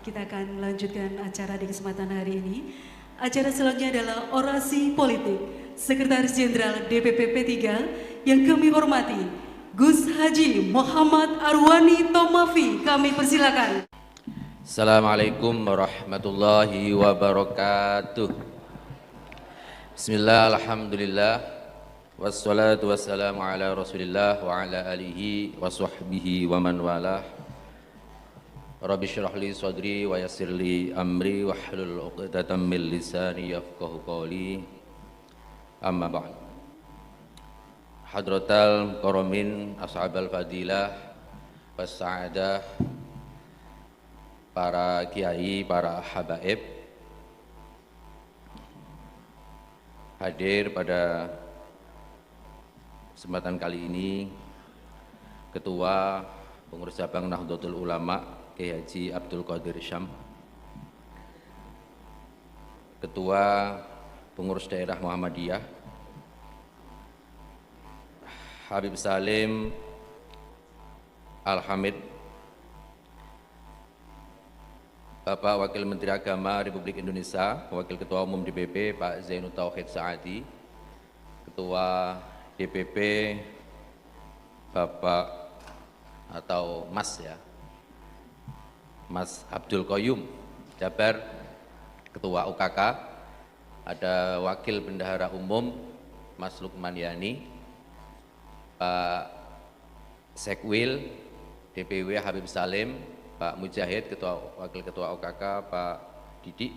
Kita akan melanjutkan acara di kesempatan hari ini. Acara selanjutnya adalah orasi politik Sekretaris Jenderal DPP P3 yang kami hormati Gus Haji Muhammad Arwani Tomafi. Kami persilakan. Assalamualaikum warahmatullahi wabarakatuh. Bismillah, alhamdulillah, wassalatu wassalamu ala rasulillah wa ala alihi wa sahbihi wa man walah. Rabbi syrah li sadri wa yassir li amri wa hlul uqdatan min lisani yafqahu qawli. Amma ba'd. Hadratal karamin ashabal fadilah was sa'adah, para kiai, para habaib hadir pada kesempatan kali ini, Ketua Pengurus Cabang Nahdlatul Ulama Kiai Haji Abdul Qadir Syam, Ketua Pengurus Daerah Muhammadiyah Habib Salim Al-Hamid, Bapak Wakil Menteri Agama Republik Indonesia, Wakil Ketua Umum DPP Pak Zainul Tauhid Saadi, Ketua DPP Bapak atau Mas ya, Mas Abdul Qayyum Jabar, Ketua UKK, ada Wakil Bendahara Umum Mas Lukman Yani, Pak Sekwil DPW Habib Salim, Pak Mujahid, Wakil Ketua UKK, Pak Didik,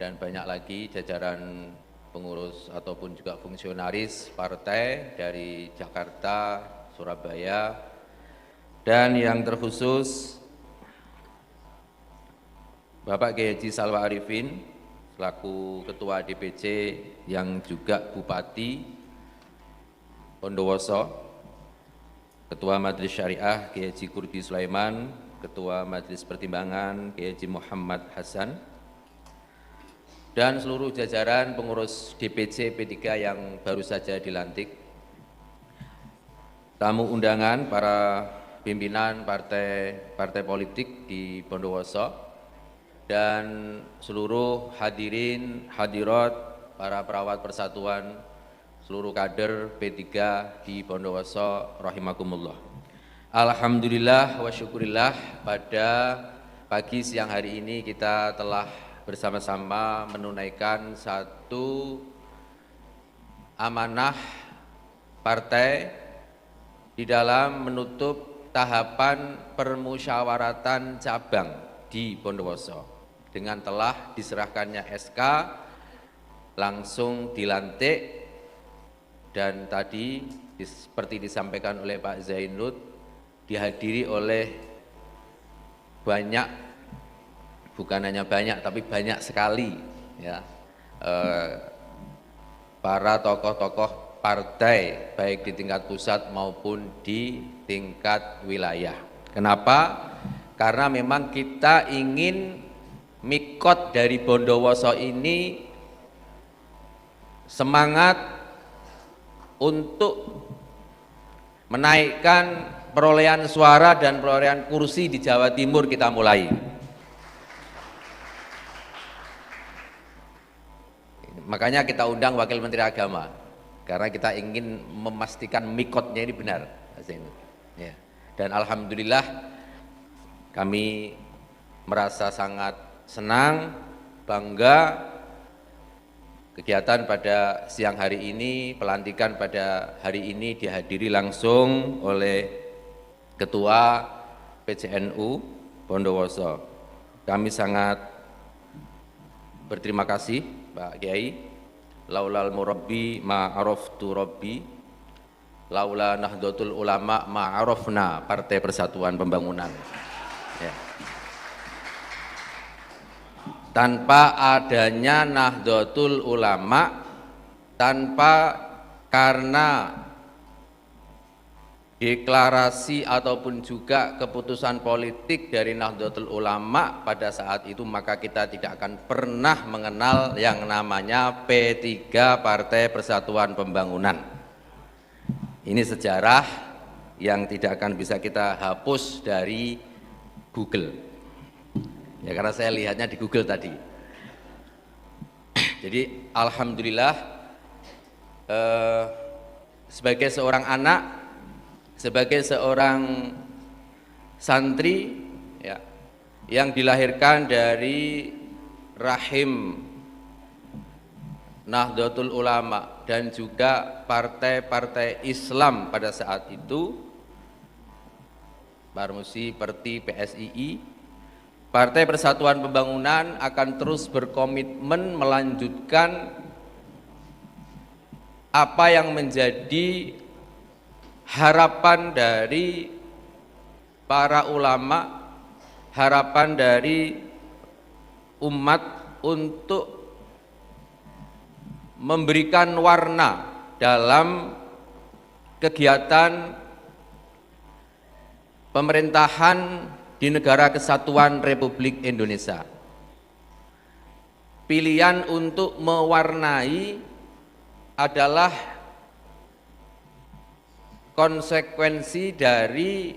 dan banyak lagi jajaran pengurus ataupun juga fungsionaris partai dari Jakarta, Surabaya, dan yang terkhusus Bapak Kiai Haji Salwa Arifin selaku Ketua DPC yang juga Bupati Bondowoso, Ketua Majelis Syariah Kiai Haji Kurdi Sulaiman, Ketua Majelis Pertimbangan Kiai Haji Muhammad Hasan, dan seluruh jajaran pengurus DPC P3 yang baru saja dilantik, tamu undangan, para pimpinan partai politik di Bondowoso, dan seluruh hadirin hadirat, para perawat persatuan, seluruh kader P3 di Bondowoso rahimakumullah. Alhamdulillah wa syukurillah, pada pagi siang hari ini kita telah bersama-sama menunaikan satu amanah partai di dalam menutup tahapan permusyawaratan cabang di Bondowoso dengan telah diserahkannya SK, langsung dilantik, dan tadi seperti disampaikan oleh Pak Zainud, dihadiri oleh banyak, bukan hanya banyak tapi banyak sekali ya, para tokoh-tokoh partai baik di tingkat pusat maupun di tingkat wilayah. Kenapa? Karena memang kita ingin mikot dari Bondowoso ini semangat untuk menaikkan perolehan suara dan perolehan kursi di Jawa Timur kita mulai. Makanya kita undang Wakil Menteri Agama, karena kita ingin memastikan mikotnya ini benar. Ya. Dan alhamdulillah kami merasa sangat senang, bangga kegiatan pada siang hari ini, pelantikan pada hari ini dihadiri langsung oleh Ketua PCNU Bondowoso. Kami sangat berterima kasih Pak Kiai. Laulal murabbi ma'araftu rabbi, laula Nahdlatul Ulama ma'arafna Partai Persatuan Pembangunan. Ya. Tanpa adanya Nahdlatul Ulama, karena deklarasi ataupun juga keputusan politik dari Nahdlatul Ulama pada saat itu, maka kita tidak akan pernah mengenal yang namanya P3 Partai Persatuan Pembangunan. Ini sejarah yang tidak akan bisa kita hapus dari Google. Ya karena saya lihatnya di Google tadi. Jadi alhamdulillah sebagai seorang anak, sebagai seorang santri ya, yang dilahirkan dari rahim Nahdlatul Ulama dan juga partai-partai Islam pada saat itu, Parmusi, Perti, PSII, Partai Persatuan Pembangunan akan terus berkomitmen melanjutkan apa yang menjadi harapan dari para ulama, harapan dari umat untuk memberikan warna dalam kegiatan pemerintahan di Negara Kesatuan Republik Indonesia. Pilihan untuk mewarnai adalah konsekuensi dari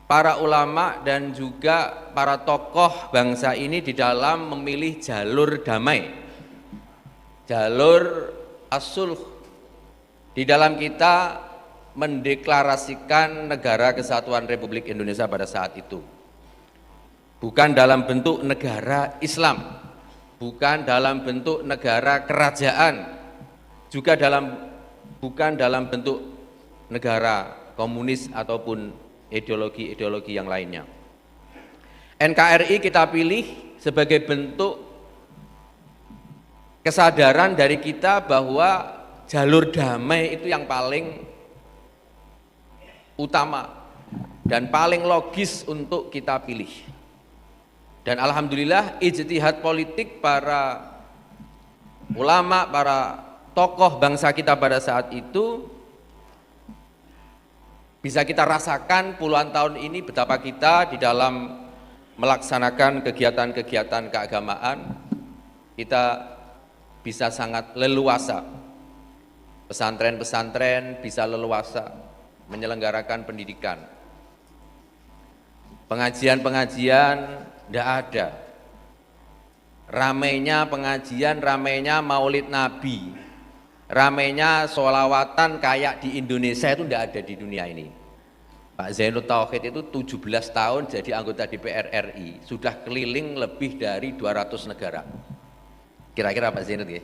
para ulama dan juga para tokoh bangsa ini di dalam memilih jalur damai, jalur as-sulh, di dalam kita mendeklarasikan Negara Kesatuan Republik Indonesia pada saat itu. Bukan dalam bentuk negara Islam, bukan dalam bentuk negara kerajaan, juga bukan dalam bentuk negara komunis ataupun ideologi-ideologi yang lainnya. NKRI kita pilih sebagai bentuk kesadaran dari kita bahwa jalur damai itu yang paling utama dan paling logis untuk kita pilih. Dan alhamdulillah ijtihad politik para ulama, para tokoh bangsa kita pada saat itu bisa kita rasakan puluhan tahun ini betapa kita di dalam melaksanakan kegiatan-kegiatan keagamaan kita bisa sangat leluasa. Pesantren-pesantren bisa leluasa menyelenggarakan pendidikan. Pengajian-pengajian tidak ada. Ramainya pengajian, ramainya maulid Nabi, ramainya sholawatan kayak di Indonesia itu tidak ada di dunia ini. Pak Zainud Tauhid itu 17 tahun jadi anggota DPR RI, sudah keliling lebih dari 200 negara. Kira-kira Pak Zainud ya?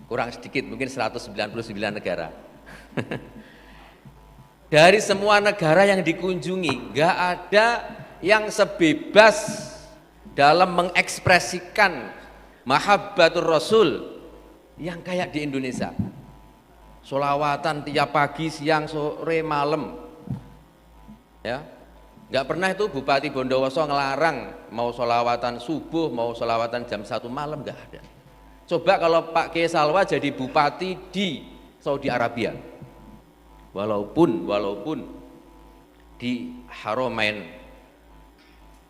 Kurang sedikit, mungkin 199 negara. Dari semua negara yang dikunjungi, nggak ada yang sebebas dalam mengekspresikan mahabbatur Rasul yang kayak di Indonesia. Sholawatan tiap pagi, siang, sore, malam. Ya, nggak pernah itu Bupati Bondowoso ngelarang mau sholawatan subuh, mau sholawatan jam 1 malam, nggak ada. Coba kalau Pak Kiai Salwa jadi bupati di Saudi Arabia. Walaupun di Haramain,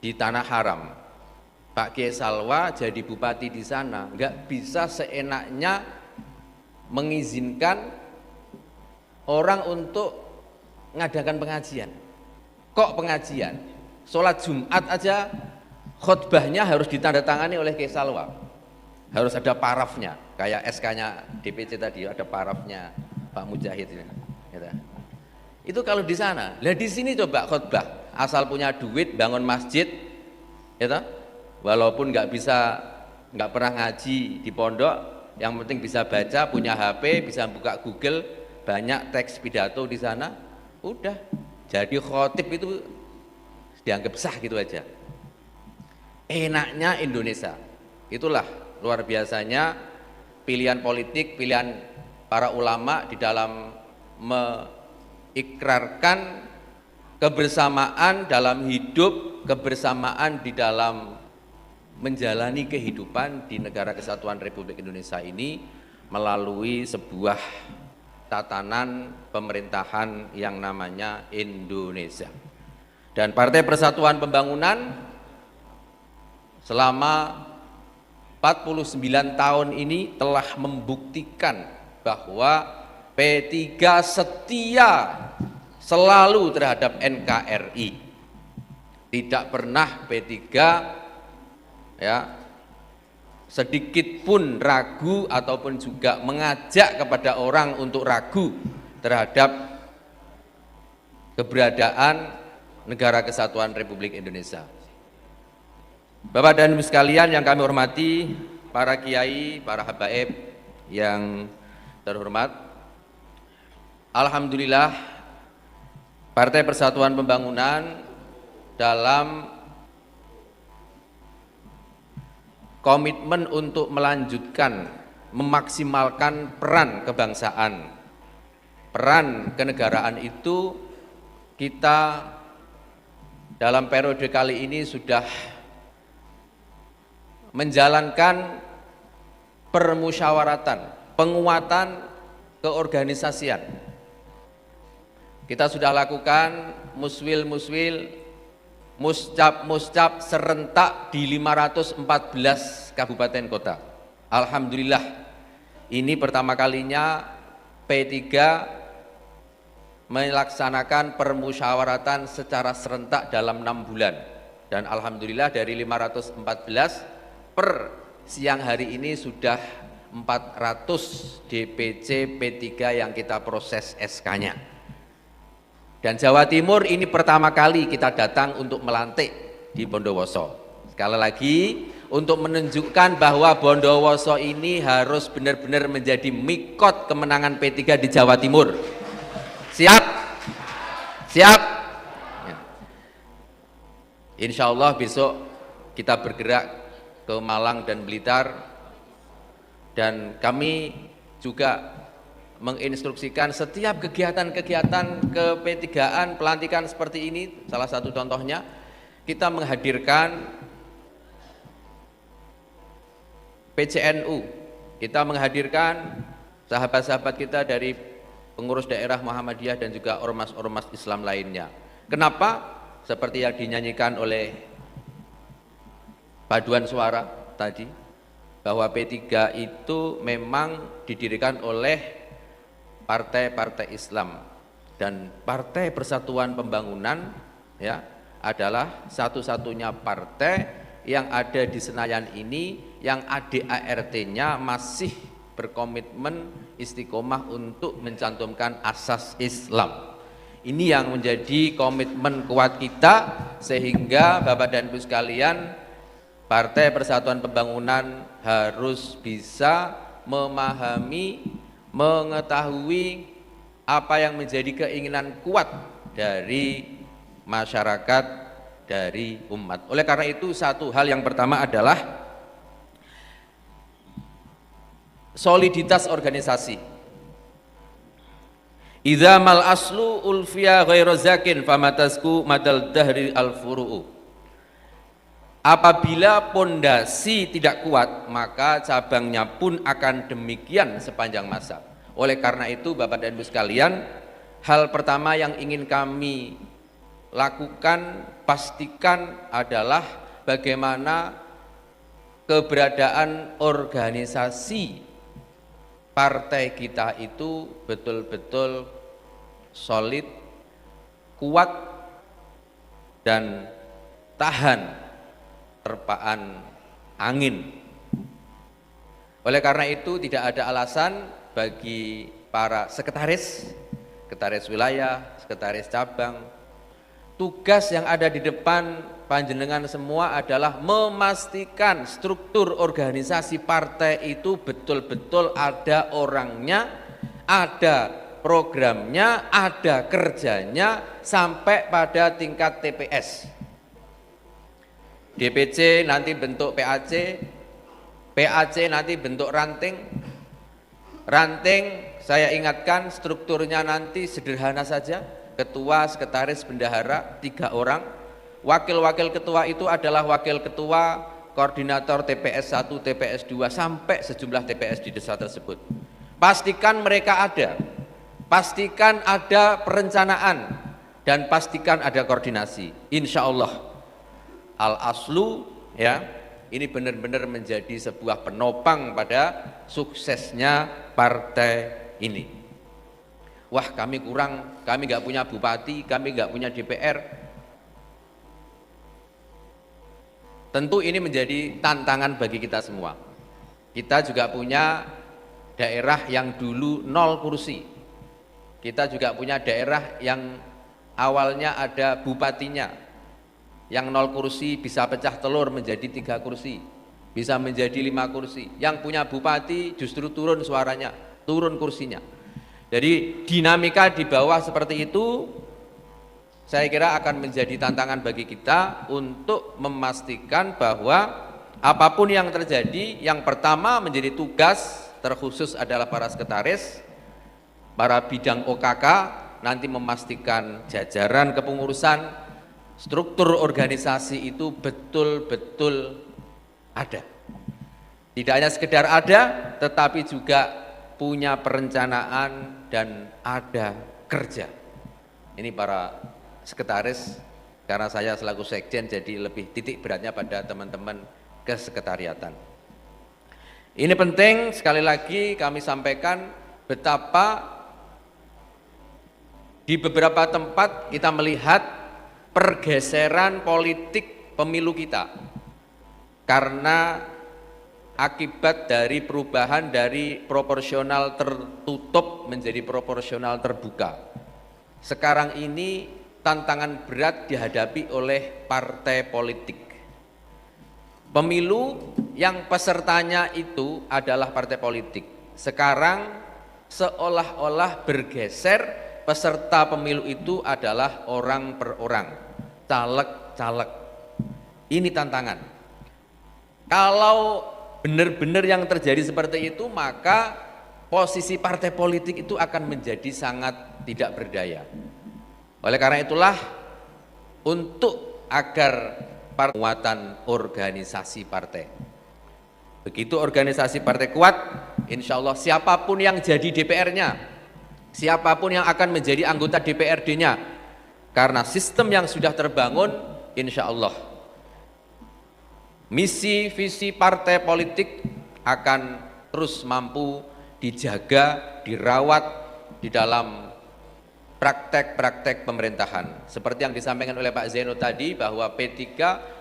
di Tanah Haram, Pak Kiai Salwa jadi bupati di sana, nggak bisa seenaknya mengizinkan orang untuk mengadakan pengajian. Kok pengajian? Sholat Jumat aja khutbahnya harus ditandatangani oleh Kiai Salwa, harus ada parafnya, kayak SK-nya DPC tadi ada parafnya Pak Mujahid ini. Itu kalau di sana. Lah di sini coba khutbah, asal punya duit bangun masjid, ya toh? Walaupun nggak pernah ngaji di pondok, yang penting bisa baca, punya HP, bisa buka Google, banyak teks pidato di sana, udah jadi khotib itu dianggap sah gitu aja. Enaknya Indonesia, itulah luar biasanya pilihan politik, pilihan para ulama di dalam mengikrarkan kebersamaan dalam hidup, kebersamaan di dalam menjalani kehidupan di Negara Kesatuan Republik Indonesia ini melalui sebuah tatanan pemerintahan yang namanya Indonesia. Dan Partai Persatuan Pembangunan selama 49 tahun ini telah membuktikan bahwa P3 setia selalu terhadap NKRI. Tidak pernah P3 ya sedikit pun ragu ataupun juga mengajak kepada orang untuk ragu terhadap keberadaan Negara Kesatuan Republik Indonesia. Bapak dan Ibu sekalian yang kami hormati, para kiai, para habaib yang terhormat, alhamdulillah Partai Persatuan Pembangunan dalam komitmen untuk melanjutkan, memaksimalkan peran kebangsaan, peran kenegaraan itu kita dalam periode kali ini sudah menjalankan permusyawaratan, penguatan keorganisasian. Kita sudah lakukan muswil, muscap serentak di 514 kabupaten kota. Alhamdulillah, ini pertama kalinya P3 melaksanakan permusyawaratan secara serentak dalam 6 bulan. Dan alhamdulillah dari 514 per siang hari ini sudah 400 DPC P3 yang kita proses SK-nya. Dan Jawa Timur ini pertama kali kita datang untuk melantik di Bondowoso. Sekali lagi untuk menunjukkan bahwa Bondowoso ini harus benar-benar menjadi mikot kemenangan P3 di Jawa Timur. Siap? Siap? Ya. Insya Allah besok kita bergerak ke Malang dan Blitar, dan kami juga menginstruksikan setiap kegiatan-kegiatan ke P3-an pelantikan seperti ini. Salah satu contohnya kita menghadirkan PCNU, kita menghadirkan sahabat-sahabat kita dari pengurus daerah Muhammadiyah dan juga ormas-ormas Islam lainnya. Kenapa? Seperti yang dinyanyikan oleh paduan suara tadi, bahwa P3 itu memang didirikan oleh partai-partai Islam, dan Partai Persatuan Pembangunan ya adalah satu-satunya partai yang ada di Senayan ini yang ADART-nya masih berkomitmen istiqomah untuk mencantumkan asas Islam. Ini yang menjadi komitmen kuat kita, sehingga Bapak dan Ibu sekalian, Partai Persatuan Pembangunan harus bisa memahami, mengetahui apa yang menjadi keinginan kuat dari masyarakat, dari umat. Oleh karena itu, satu hal yang pertama adalah soliditas organisasi. Idza mal aslu ulfiya ghairu zakin famatasku madal dahri al-furu'u. Apabila pondasi tidak kuat, maka cabangnya pun akan demikian sepanjang masa. Oleh karena itu, Bapak dan Ibu sekalian, hal pertama yang ingin kami lakukan, pastikan adalah bagaimana keberadaan organisasi partai kita itu betul-betul solid, kuat, dan tahan terpaan angin. Oleh karena itu, tidak ada alasan bagi para sekretaris wilayah, sekretaris cabang, tugas yang ada di depan panjenengan semua adalah memastikan struktur organisasi partai itu betul-betul ada orangnya, ada programnya, ada kerjanya sampai pada tingkat TPS. DPC nanti bentuk PAC, PAC nanti bentuk ranting. Ranting saya ingatkan strukturnya nanti sederhana saja, ketua, sekretaris, bendahara, 3 orang. Wakil-wakil ketua itu adalah wakil ketua, koordinator TPS 1, TPS 2 sampai sejumlah TPS di desa tersebut. Pastikan mereka ada, pastikan ada perencanaan, dan pastikan ada koordinasi. Insya Allah al-aslu ya, ini benar-benar menjadi sebuah penopang pada suksesnya partai ini. Wah, kami kurang, kami nggak punya bupati, kami nggak punya DPR. Tentu ini menjadi tantangan bagi kita semua. Kita juga punya daerah yang dulu 0 kursi. Kita juga punya daerah yang awalnya ada bupatinya, yang 0 kursi bisa pecah telur menjadi 3 kursi, bisa menjadi 5 kursi. Yang punya bupati justru turun suaranya, turun kursinya. Jadi dinamika di bawah seperti itu saya kira akan menjadi tantangan bagi kita untuk memastikan bahwa apapun yang terjadi, yang pertama menjadi tugas terkhusus adalah para sekretaris, para bidang OKK, nanti memastikan jajaran kepengurusan, struktur organisasi itu betul-betul ada. Tidak hanya sekedar ada, tetapi juga punya perencanaan dan ada kerja. Ini para sekretaris, karena saya selaku sekjen jadi lebih titik beratnya pada teman-teman kesekretariatan. Ini penting, sekali lagi kami sampaikan betapa di beberapa tempat kita melihat pergeseran politik pemilu kita karena akibat dari perubahan dari proporsional tertutup menjadi proporsional terbuka. Sekarang ini tantangan berat dihadapi oleh partai politik. Pemilu yang pesertanya itu adalah partai politik. Sekarang seolah-olah bergeser, peserta pemilu itu adalah orang per orang, caleg-caleg. Ini tantangan. Kalau benar-benar yang terjadi seperti itu, maka posisi partai politik itu akan menjadi sangat tidak berdaya. Oleh karena itulah, untuk agar penguatan organisasi partai. Begitu organisasi partai kuat, insya Allah siapapun yang jadi DPR-nya, siapapun yang akan menjadi anggota DPRD-nya, karena sistem yang sudah terbangun, insya Allah misi visi partai politik akan terus mampu dijaga, dirawat di dalam praktek-praktek pemerintahan. Seperti yang disampaikan oleh Pak Zaino tadi, bahwa P3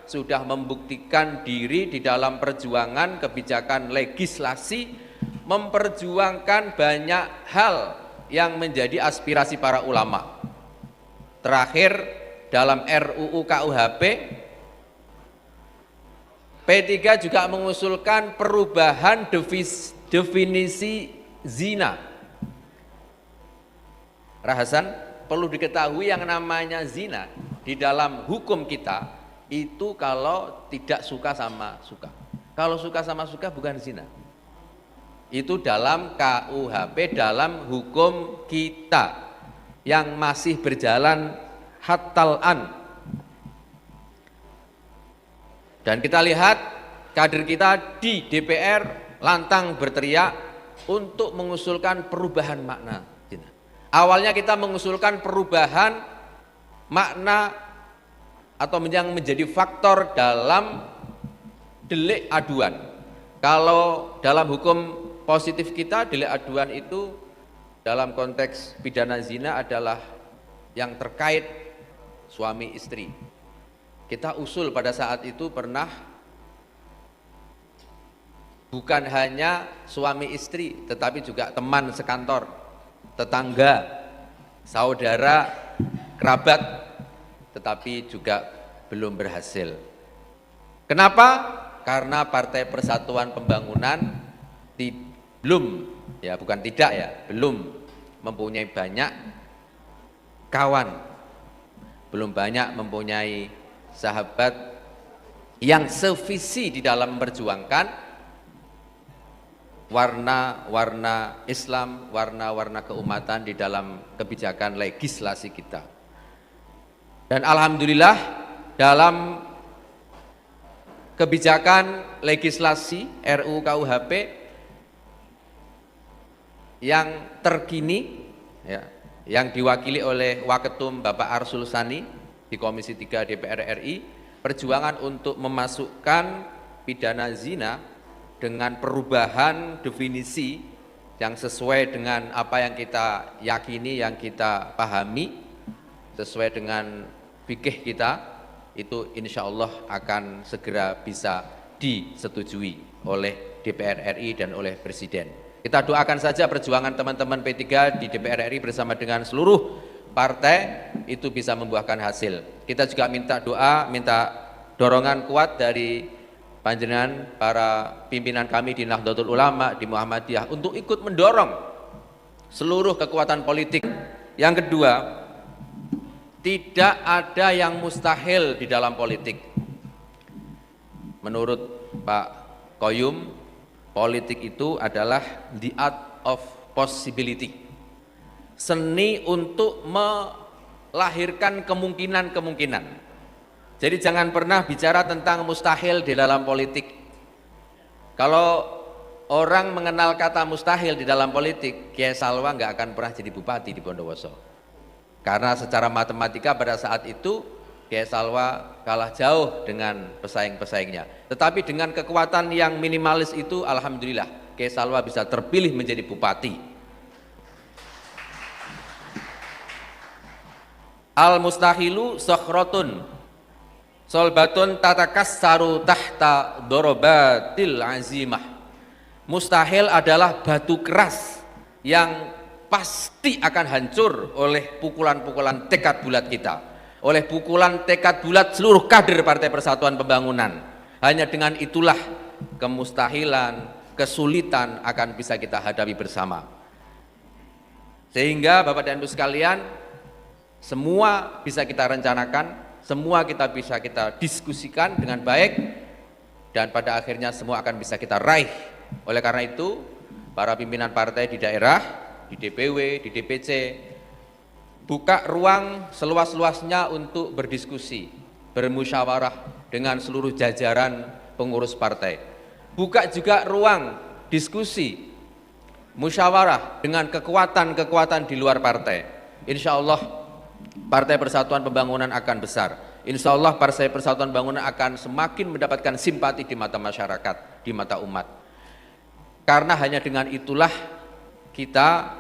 sudah membuktikan diri di dalam perjuangan kebijakan legislasi, memperjuangkan banyak hal yang menjadi aspirasi para ulama. Terakhir dalam RUU KUHP, P3 juga mengusulkan perubahan definisi zina. Rahasan, perlu diketahui yang namanya zina di dalam hukum kita itu kalau tidak suka sama suka. Kalau suka sama suka bukan zina. Itu dalam KUHP, dalam hukum kita yang masih berjalan hattalan. Dan kita lihat kader kita di DPR lantang berteriak untuk mengusulkan perubahan makna zina. Awalnya kita mengusulkan perubahan makna atau yang menjadi faktor dalam delik aduan. Kalau dalam hukum positif kita, delik aduan itu dalam konteks pidana zina adalah yang terkait suami istri. Kita usul pada saat itu pernah bukan hanya suami istri, tetapi juga teman sekantor, tetangga, saudara, kerabat, tetapi juga belum berhasil. Kenapa? Karena Partai Persatuan Pembangunan belum mempunyai banyak kawan, belum banyak mempunyai sahabat yang sevisi di dalam memperjuangkan warna-warna Islam, warna-warna keumatan di dalam kebijakan legislasi kita. Dan alhamdulillah dalam kebijakan legislasi RUU KUHP yang terkini ya, yang diwakili oleh Waketum Bapak Arsul Sani di Komisi 3 DPR RI, perjuangan untuk memasukkan pidana zina dengan perubahan definisi yang sesuai dengan apa yang kita yakini, yang kita pahami, sesuai dengan fikih kita, itu insya Allah akan segera bisa disetujui oleh DPR RI dan oleh Presiden. Kita doakan saja perjuangan teman-teman P3 di DPR RI bersama dengan seluruh partai itu bisa membuahkan hasil. Kita juga minta doa, minta dorongan kuat dari panjenengan para pimpinan kami di Nahdlatul Ulama, di Muhammadiyah untuk ikut mendorong seluruh kekuatan politik. Yang kedua, tidak ada yang mustahil di dalam politik. Menurut Pak Qoyum, politik itu adalah the art of possibility. Seni untuk melahirkan kemungkinan-kemungkinan. Jadi jangan pernah bicara tentang mustahil di dalam politik. Kalau orang mengenal kata mustahil di dalam politik, Kiai Salwa nggak akan pernah jadi bupati di Bondowoso. Karena secara matematika pada saat itu Kiai Salwa kalah jauh dengan pesaing-pesaingnya. Tetapi dengan kekuatan yang minimalis itu, alhamdulillah Kiai Salwa bisa terpilih menjadi bupati. Al-mustahilu sakhrotun solbatun tatakassaru tahta dorobatil azimah. Mustahil adalah batu keras yang pasti akan hancur oleh pukulan-pukulan tekad bulat kita, oleh pukulan tekad bulat seluruh kader Partai Persatuan Pembangunan. Hanya dengan itulah kemustahilan, kesulitan akan bisa kita hadapi bersama. Sehingga Bapak dan Ibu sekalian, semua bisa kita rencanakan, semua bisa kita diskusikan dengan baik, dan pada akhirnya semua akan bisa kita raih. Oleh karena itu, para pimpinan partai di daerah, di DPW, di DPC, buka ruang seluas-luasnya untuk berdiskusi, bermusyawarah dengan seluruh jajaran pengurus partai. Buka juga ruang diskusi, musyawarah dengan kekuatan-kekuatan di luar partai. Insya Allah Partai Persatuan Pembangunan akan besar. Insya Allah Partai Persatuan Pembangunan akan semakin mendapatkan simpati di mata masyarakat, di mata umat. Karena hanya dengan itulah kita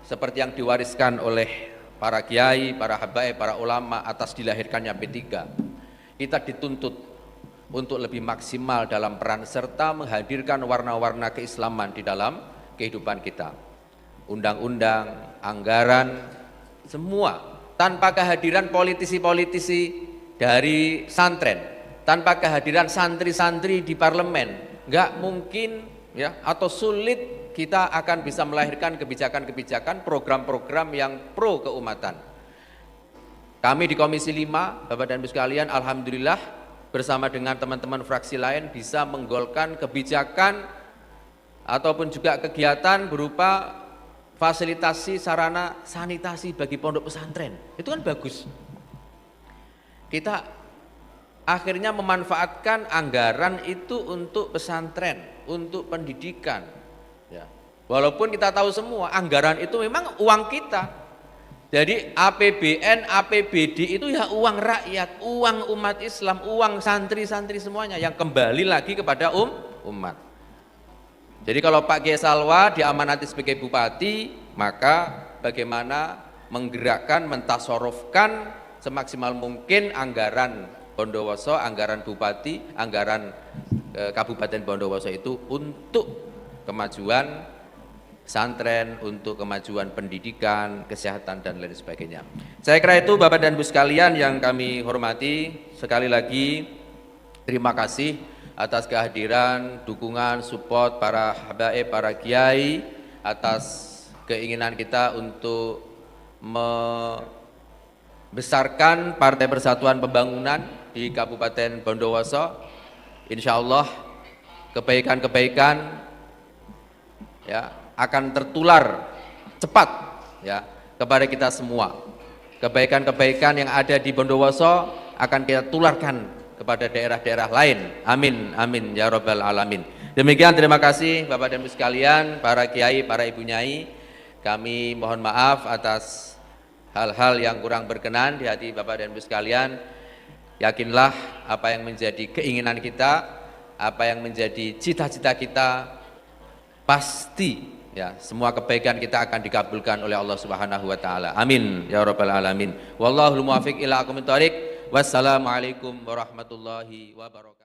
seperti yang diwariskan oleh para kiai, para habaib, para ulama atas dilahirkannya P3. Kita dituntut untuk lebih maksimal dalam peran serta menghadirkan warna-warna keislaman di dalam kehidupan kita. Undang-undang, anggaran, semua. Tanpa kehadiran politisi-politisi dari santren, tanpa kehadiran santri-santri di parlemen, nggak mungkin ya, atau sulit kita akan bisa melahirkan kebijakan-kebijakan, program-program yang pro keumatan. Kami di Komisi 5, Bapak dan Ibu sekalian, alhamdulillah bersama dengan teman-teman fraksi lain bisa menggolkan kebijakan ataupun juga kegiatan berupa fasilitasi sarana sanitasi bagi pondok pesantren. Itu kan bagus. Kita akhirnya memanfaatkan anggaran itu untuk pesantren, untuk pendidikan. Ya. Walaupun kita tahu semua anggaran itu memang uang kita. Jadi APBN, APBD itu ya uang rakyat, uang umat Islam, uang santri-santri semuanya yang kembali lagi kepada umat. Jadi kalau Pak Kiai Salwa diamanati sebagai bupati, maka bagaimana menggerakkan, mentasarufkan semaksimal mungkin anggaran Bondowoso, anggaran bupati, anggaran Kabupaten Bondowoso itu untuk kemajuan pesantren, untuk kemajuan pendidikan, kesehatan dan lain sebagainya. Saya kira itu Bapak dan Ibu sekalian yang kami hormati. Sekali lagi terima kasih atas kehadiran, dukungan, support para habaib, para kiai, atas keinginan kita untuk membesarkan Partai Persatuan Pembangunan di Kabupaten Bondowoso. Insya Allah kebaikan-kebaikan ya akan tertular cepat ya kepada kita semua. Kebaikan-kebaikan yang ada di Bondowoso akan kita tularkan kepada daerah-daerah lain. Amin, amin ya rabbal alamin. Demikian, terima kasih Bapak dan Ibu sekalian, para kiai, para ibu nyai. Kami mohon maaf atas hal-hal yang kurang berkenan di hati Bapak dan Ibu sekalian. Yakinlah apa yang menjadi keinginan kita, apa yang menjadi cita-cita kita, pasti ya semua kebaikan kita akan dikabulkan oleh Allah Subhanahu wa taala. Amin ya rabbal alamin. Wallahul muwaffiq ila aqwamit thoriq. Wassalamualaikum warahmatullahi wabarakatuh.